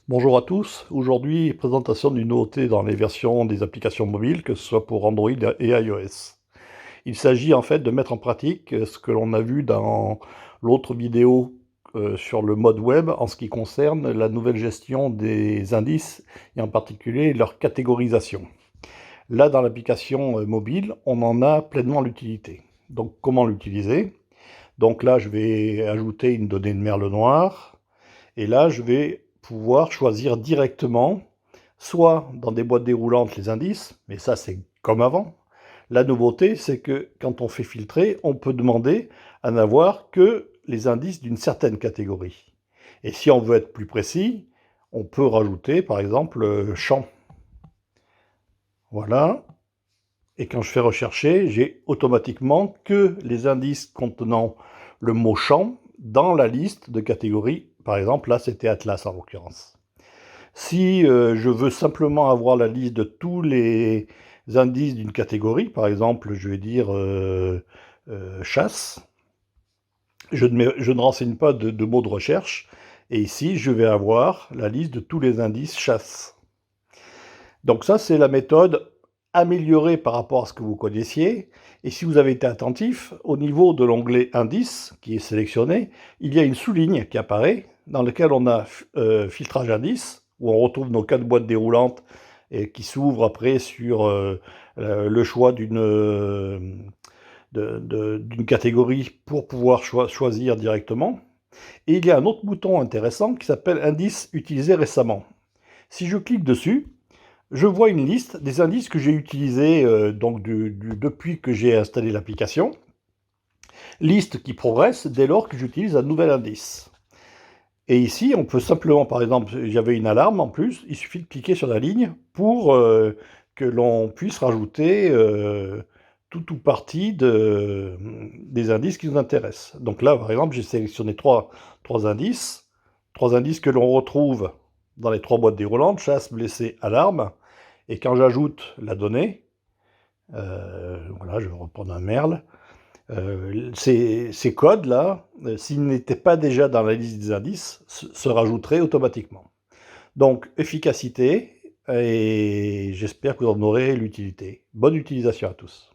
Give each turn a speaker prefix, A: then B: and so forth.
A: Bonjour à tous, aujourd'hui présentation d'une nouveauté dans les versions des applications mobiles, que ce soit pour Android et iOS. Il s'agit en fait de mettre en pratique ce que l'on a vu dans l'autre vidéo sur le mode web en ce qui concerne la nouvelle gestion des indices et en particulier leur catégorisation. Là dans l'application mobile, on en a pleinement l'utilité. Donc comment l'utiliser? Donc là je vais ajouter une donnée de merle noir. Et là, je vais pouvoir choisir directement, soit dans des boîtes déroulantes les indices, mais ça c'est comme avant. La nouveauté, c'est que quand on fait filtrer, on peut demander à n'avoir que les indices d'une certaine catégorie. Et si on veut être plus précis, on peut rajouter par exemple champ. Voilà. Et quand je fais rechercher, j'ai automatiquement que les indices contenant le mot champ dans la liste de catégories. Par exemple, là, c'était Atlas en l'occurrence. Si je veux simplement avoir la liste de tous les indices d'une catégorie, par exemple, je vais dire chasse, je ne renseigne pas de mots de recherche, et ici, je vais avoir la liste de tous les indices chasse. Donc ça, c'est la méthode améliorée par rapport à ce que vous connaissiez. Et si vous avez été attentif, au niveau de l'onglet Indices, qui est sélectionné, il y a une sous-ligne qui apparaît, dans laquelle on a filtrage indices, où on retrouve nos 4 boîtes déroulantes et qui s'ouvrent après sur le choix d'une catégorie pour pouvoir choisir directement. Et il y a un autre bouton intéressant qui s'appelle Indices utilisés récemment. Si je clique dessus, je vois une liste des indices que j'ai utilisés depuis que j'ai installé l'application. Liste qui progresse dès lors que j'utilise un nouvel indice. Et ici, on peut simplement, par exemple, j'avais une alarme en plus, il suffit de cliquer sur la ligne pour que l'on puisse rajouter tout ou partie des indices qui nous intéressent. Donc là, par exemple, j'ai sélectionné trois indices que l'on retrouve dans les 3 boîtes déroulantes, chasse, blessé, alarme. Et quand j'ajoute la donnée, voilà, je vais reprendre un merle, ces codes-là, s'ils n'étaient pas déjà dans la liste des indices, se rajouteraient automatiquement. Donc, efficacité, et j'espère que vous en aurez l'utilité. Bonne utilisation à tous.